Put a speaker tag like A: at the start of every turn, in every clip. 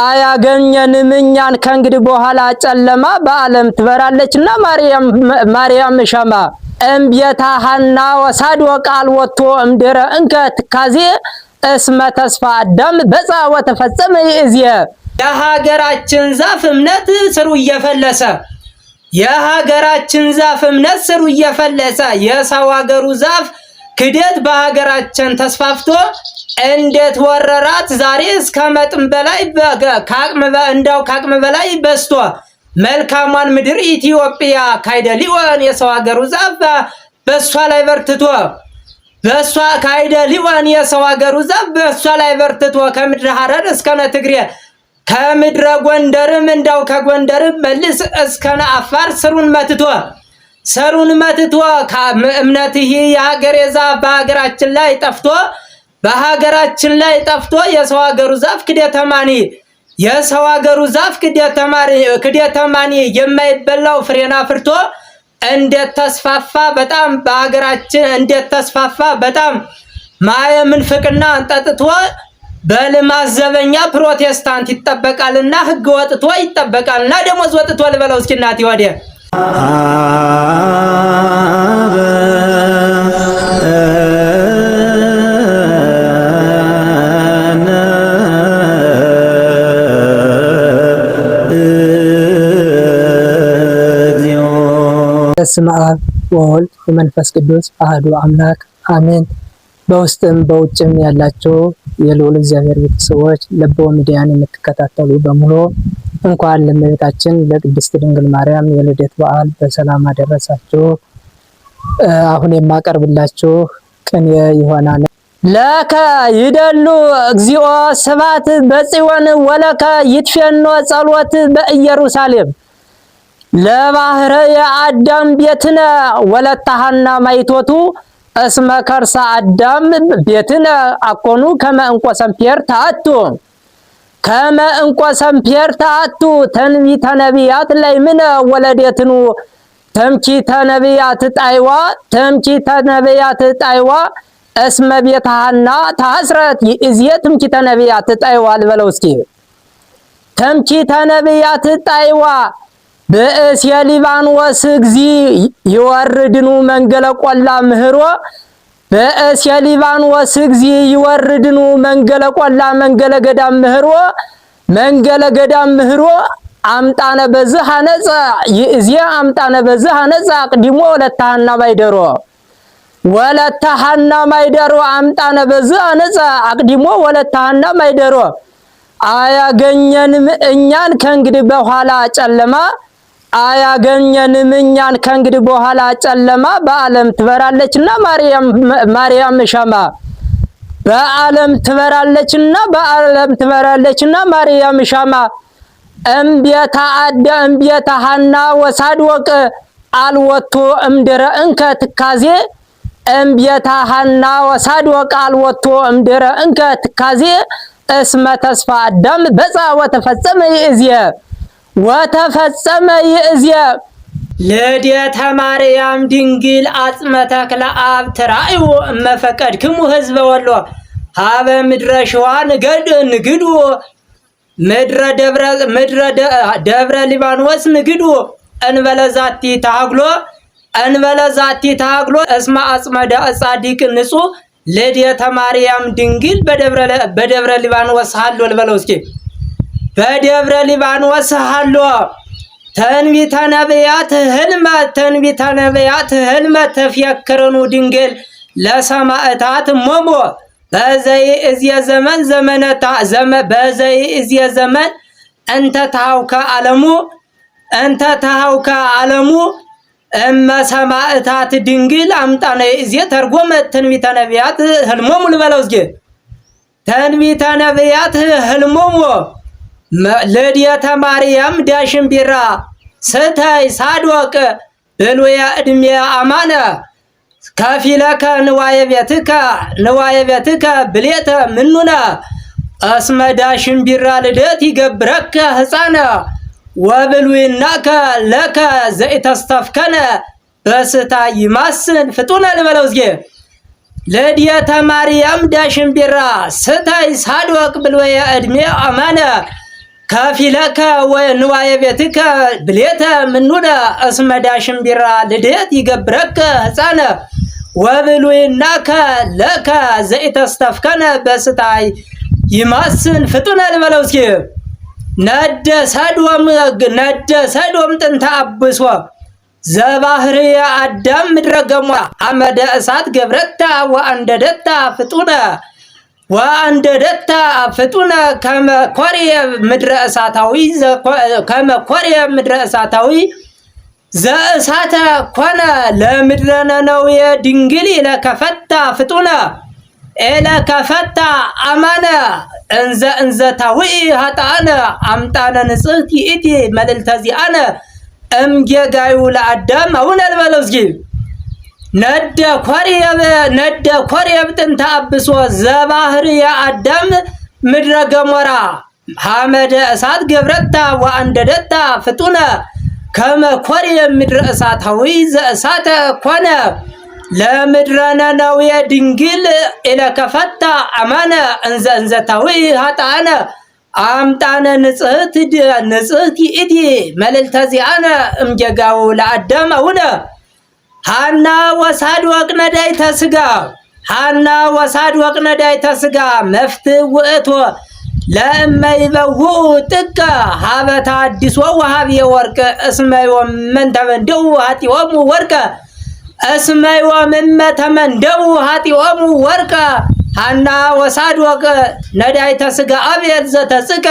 A: አያገኘንም እኛን ከእንግዲህ በኋላ ጨለማ በዓለም ትበራለችና ማርያም ሸማ እምቤታ ሐና ወሳድ ወቃል ወጥቶ እምድረ እንከ ትካዜ እስመ ተስፋ አዳም በጻ ወተፈጸመ ይእዝየ የሀገራችን ዛፍ እምነት ስሩ እየፈለሰ የሀገራችን ዛፍ እምነት ስሩ እየፈለሰ የሰው ሀገሩ ዛፍ ክደት በሀገራችን ተስፋፍቶ እንዴት ወረራት ዛሬ እስከ መጥም በላይ ካቅም በላይ በስቶ መልካሟን ምድር ኢትዮጵያ ካይደሊወን የሰው ሀገሩ ዛፍ በሷ ላይ በርትቶ በሷ ካይደሊወን የሰው ሀገሩ ዛፍ በሷ ላይ በርትቶ ከምድረ ሐረር እስከ ትግሬ ከምድረ ጎንደርም እንዳው ከጎንደርም መልስ እስከ አፋር ስሩን መትቶ እምነት ይሄ የሀገር ዛፍ በሀገራችን ላይ ጠፍቶ የሰው ሀገሩ ዛፍ ክደተማኒ የሰው ሀገሩ ዛፍ ክደተማኒ የማይበላው ፍሬና ፍርቶ እንዴት ተስፋፋ በጣም በሀገራችን እንዴት ተስፋፋ በጣም ማየምን ፍቅና አንጠጥቶ በልማት ዘበኛ ፕሮቴስታንት ይጠበቃልና ህግ ወጥቶ ይጠበቃልና ደሞዝ ወጥቶ ልበለው እስኪ እናት ይወደ በስመ አብ ወወልድ ወመንፈስ ቅዱስ አሐዱ አምላክ አሜን። በውስጥም በውጭም ያላችሁ የልዑል እግዚአብሔር ቤተሰቦች ለበው ሚዲያን የምትከታተሉ በሙሉ እንኳን ለእመቤታችን ለቅድስት ድንግል ማርያም የልደት በዓል በሰላም አደረሳችሁ። አሁን የማቀርብላችሁ ቅኔ ይሆናል። ለከ ይደሉ እግዚኦ ስብሐት በጽዮን ወለከ ይትፌኖ ጸሎት በኢየሩሳሌም ለባህረ የአዳም ቤትነ ወለተ ሐና ማይቶቱ እስመ ከርሰ አዳም ቤትነ አኮኑ ከመ እንቆ ሰምፔር ታቱ ተንቢተ ነቢያት ለይምነ ወለደትኑ ተምኪተ ነቢያት ጣይዋ እስመ ቤተ ሐና ታስረት ይእዝየ ትምኪተ ነቢያት ጣይዋ ልበለው እስኪ ተምኪተ ነቢያት ጣይዋ በእስየ ሊባኖስ እግዚ ይወርድኑ መንገለ ቆላ ምህሮ በእስየ ሊባኖስ እግዚ ይወርድኑ መንገለ ቆላ መንገለ ገዳም ምህሮ አምጣነ በዝህ አነጻ ይእዝየ አምጣነ በዝህ አነጻ አቅዲሞ ወለተ ሐና ማይደሮ አምጣነ በዝህ አነጻ አቅዲሞ ወለተ ሐና ማይደሮ አያገኘንም እኛን ከእንግዲህ በኋላ ጨለማ አያገኘንም ከእንግዲህ በኋላ ጨለማ በዓለም ትበራለችና ማርያም ሸማ በዓለም ትበራለችና ማርያም ሸማ እምቤታ ሐና ወሳድ ወቅ አልወቶ እምድረ እንከ ትካዜ እምቤታ ሐና ወሳድ ወቅ አልወቶ እምድረ እንከ ትካዜ እስመ ተስፋ አዳም በጻ ወተፈጸመ ይእዝየ ልደተ ማርያም ድንግል አጽመ ተክለ አብ ትራእዩ እመፈቀድክሙ ህዝበ ወሎ ሀበ ምድረ ሸዋ ንግዱ ምድረ ደብረ ሊባኖስ ንግዱ እንበለዛቲ ታግሎ እስመ አጽመ ጻዲቅ ንጹሕ ልደተ ማርያም ድንግል በደብረ ሊባኖስ ሀሎ ልበለው እስኪ በደብረ ሊባኖስ ሀሎ ትንቢተ ነቢያት ህልመ ተፍየክርኑ ድንግል ለሰማዕታት ሞሞ በዘይእዝየ ዘመን እንተ ተሃውከ ዓለሙ እመ ሰማዕታት ድንግል አምጣነ ይእዝየ ተርጎመ ትንቢተ ነቢያት ህልሞሙ ልበለው እስኪ ትንቢተ ነቢያት ህልሞሙ ልደተ ማርያም ዳሽን ቢራ ስተይ ሳድወቅ ብሉየ ዕድሜ አማነ ከፊለከ ንዋየ ቤትከ ብሌተ ምኑነ እስመ ዳሽን ቢራ ልደት ይገብረከ ህፃነ ወብሉይናከ ለከ ዘኢተስተፍከነ በስታ ይማስን ፍጡነ ልበለው እስኪ ልደተ ማርያም ዳሽን ቢራ ስተይ ሳድወቅ ብሉየ ዕድሜ አማነ ከፊለከ ወንዋየ ቤትከ ብሌተ ምኑነ እስመ ዳሽም ቢራ ልደት ይገብረከ ሕፃነ ወብሉይናከ ለከ ዘኢተስተፍከነ በስታይ ይማስን ፍጡነ ልበለው እስኪ ነደ ሰዶም ጥንተ አብሶ ዘባህርየ አዳም ምድረ ገሞራ አመደ እሳት ገብረታ ወአንደደታ ፍጡነ ከመ ኮርየ ምድረ እሳታዊ ዘእሳተ ኮነ ለምድረ ነነዌ ድንግል ኢለከፈታ ፍጡነ ኢለከፈታ አማነ እንዘ ታውኢ ኃጥአነ አምጣነ ንጽሕት ይእቲ መልዕልተ ዚአነ እምጌጋዩ ለአዳም አቡነ ልበለው እስኪ ነደ ኮርየብ ጥንተ አብሶ ዘባህርየ አዳም ምድረ ገሞራ ሐመደ እሳት ገብረታ ወአንደደታ ፍጡነ ከመ ኮርየብ ምድረ እሳታዊ ዘእሳተ ኮነ ለምድረ ነነዌ ድንግል ኢለከፈታ አማነ እንዘ ታውኢ ኃጥአነ አምጣነ ንጽሕት ይእቲ መልዕልተ ዚአነ እምጌጋዩ ለአዳም አቡነ ሐና ወሳድወቅ ነዳይተ ሥጋ መፍትሕ ውእቶ ለእመይበውኡ ጥቀ ሀበታ አዲሶ ወሀብየ ወርቅ እስመዮም ተመንደው ኃጢኦሙ ወርቀ ሐና ወሳድወቅ ነዳይተ ሥጋ አብየት ዘተጽቀ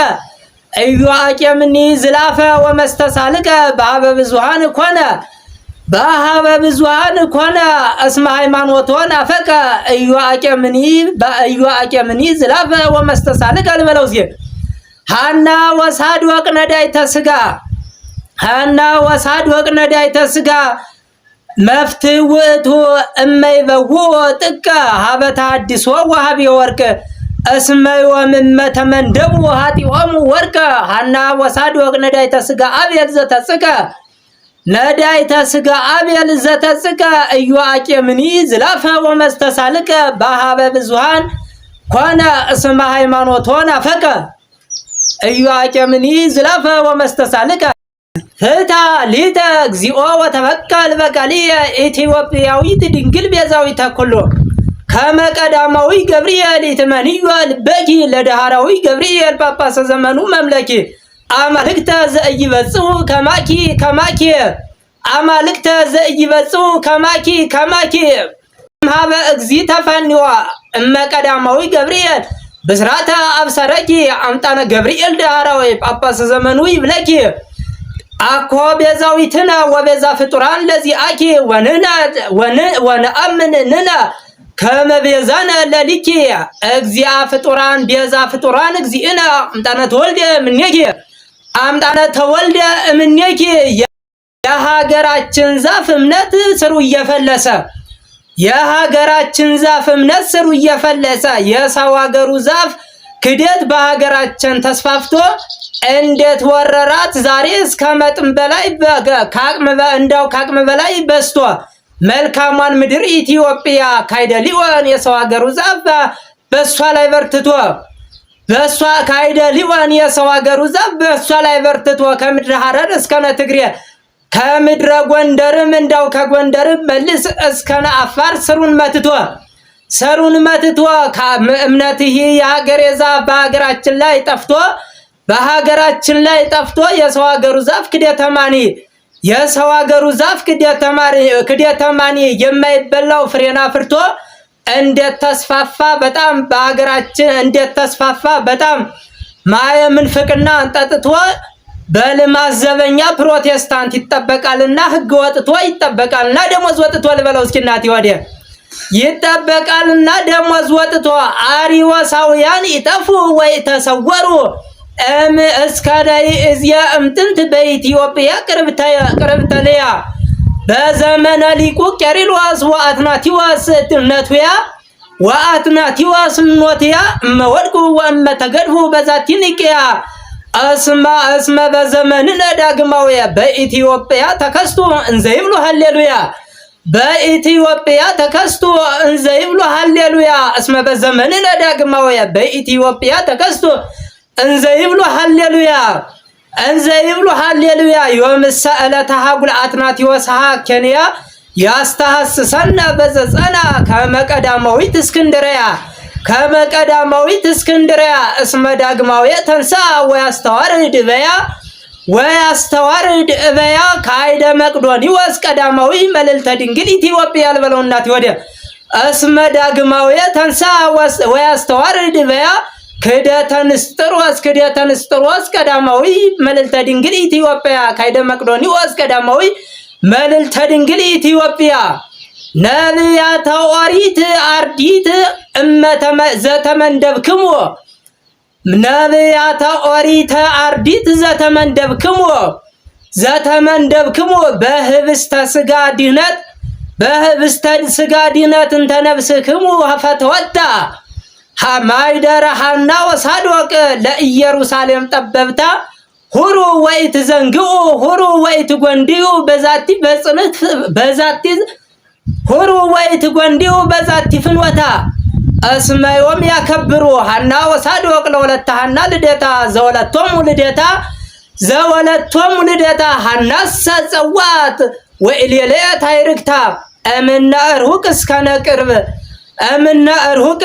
A: ኢዮአቄምኒ ዝላፈ ወመስተሳልቀ በሀበ ብዙኃን ኮነ እስመ ሃይማኖቶን አፈቀ ኢዮአቄምኒ ዝላፈ ወመስተሳልቀ ልበለው እስኪ ሐና ወሳድወቅ ነዳይተ ሥጋ መፍትሕ ውእቱ እመይበውኡ ጥቀ ሀበታ አዲሶ ወሀብየ ወርቅ እስመዮም ተመንደቡ ኃጢኦሙ ወርቀ ሐና ወሳድወቅ ነዳይተ ሥጋ አብየት ዘተጽቀ ኢዮአቄምኒ ዝላፈ ወመስተሳልቀ በሀበ ብዙኃን ኮነ እስመ ሃይማኖቶን አፈቀ ኢዮአቄምኒ ዝላፈ ወመስተሳልቀ ፍታ ሊተ እግዚኦ ወተበቀል በቃልየ ኢትዮጵያዊት ድንግል ቤዛዊተ ኩሉ ከመ ቀዳማዊ ገብርኤል ይትመንዮ ልበኪ ለዳህራዊ ገብርኤል ጳጳሰ ዘመኑ መምለኪ አማልክተ ዘኢይበጽሑ ከማኪ እምኀበ እግዚእ ተፈንዋ እመ ቀዳማዊ ገብርኤል ብስራተ አብሰረኪ አምጣነ ገብርኤል ዳህራዊ ጳጳሰ ዘመኑ ይብለኪ አኮ ቤዛዊትነ ወቤዛ ፍጡራን ለዚአኪ ወነአምን ንነ ከመ ቤዛነ ለሊኪ እግዚአ ፍጡራን ቤዛ ፍጡራን እግዚእነ አምጣነ ተወልደ እምኔኪ የሀገራችን ዛፍ እምነት ስሩ እየፈለሰ የሰው ሀገሩ ዛፍ ክደት በሀገራችን ተስፋፍቶ እንዴት ወረራት ዛሬ እስከ መጠን በላይ ከአቅም በላይ በስቶ መልካሟን ምድር ኢትዮጵያ ካይደሊወን የሰው ሀገሩ ዛፍ በሷ ላይ በርትቶ ከምድረ ሐረር እስከነ ትግሬ ከምድረ ጎንደርም ከጎንደርም መልስ እስከነ አፋር ስሩን መትቶ እምነትህ የሀገሬ ዛፍ በሀገራችን ላይ ጠፍቶ የሰው ሀገሩ ዛፍ ክደተማኒ የማይበላው ፍሬና ፍርቶ እንዴት ተስፋፋ በጣም ማየ ምንፍቅና አንጠጥቶ በልማት ዘበኛ ፕሮቴስታንት ይጠበቃልና ሕግ ወጥቶ ይጠበቃልና ደሞዝ ወጥቶ ልበለው እስኪ እናቴ ወዲያ ይጠበቃልና ደሞዝ ወጥቶ አሪዮሳውያን ይጠፉ ወይ ተሰወሩ እስከዳይ እዚያ እምጥንት በኢትዮጵያ ቅርብተለያ በዘመነ ሊቁ ቄርሎስ ወአትናቲዋስ ኖትያ እመወድቁ ወእመተገድፉ በዛቲ ኒቅያ እስመ በዘመንነ ዳግማውያ በኢትዮጵያ ተከስቶ እንዘይብሉ ሃሌሉያ እስመ በዘመንነ ዳግማውያ በኢትዮጵያ ተከስቶ እንዘ ይብሉ ሃሌሉያ እንዘ ይብሉ ሃሌሉያ የምሰዕለተ ሀጉል አትናቴዎስ ኬንያ ያስተሐስሰነ በዘጸና ከመቀዳማዊት እስክንድርያ ከመቀዳማዊት እስክንድርያ እስመ ዳግማዊ ተንሥአ ወያስተዋርድ እበያ ካይደ መቅዶንዮስ ቀዳማዊ መልዕልተ ድንግል ኢትዮጵያ ያልበለው እናት ወዲያ እስመ ዳግማዊ ተንሥአ ወያስተዋርድ እበያ ክደተ ንስጥሮስ ቀዳማዊ መልዕልተ ድንግል ኢትዮጵያ ካይደ መቅዶንዮስ ቀዳማዊ መልዕልተ ድንግል ኢትዮጵያ ነቢያተ ኦሪት አርዲት ዘተመንደብክሙ ነቢያተ ኦሪት አርዲት ዘተመንደብክሙ በህብስተ ስጋ ድህነት እንተ ነፍስክሙ ፈትወታ ማይደረ ሐና ወሳዶቅ ለኢየሩሳሌም ጠበብታ ሁሩ ወኢትዘንግኡ ሁሩ ወኢትጎንድዩ በዛቲ ፍኖታ እስመ ዮም ያከብሩ ሐና ወሳዶቅ ለወለተ ሐና ልደታ ዘወለቶሙ ልደታ ሐናሰ ጸዋት ወኢሌሌት አይርክታ እምነ እርሁቅ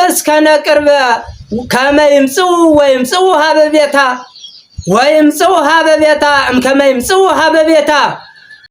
A: እስከ ነቅርብ ከመ ይምጽኡ ሀበ ቤታ እምከመ ይምጽኡ ሀበ ቤታ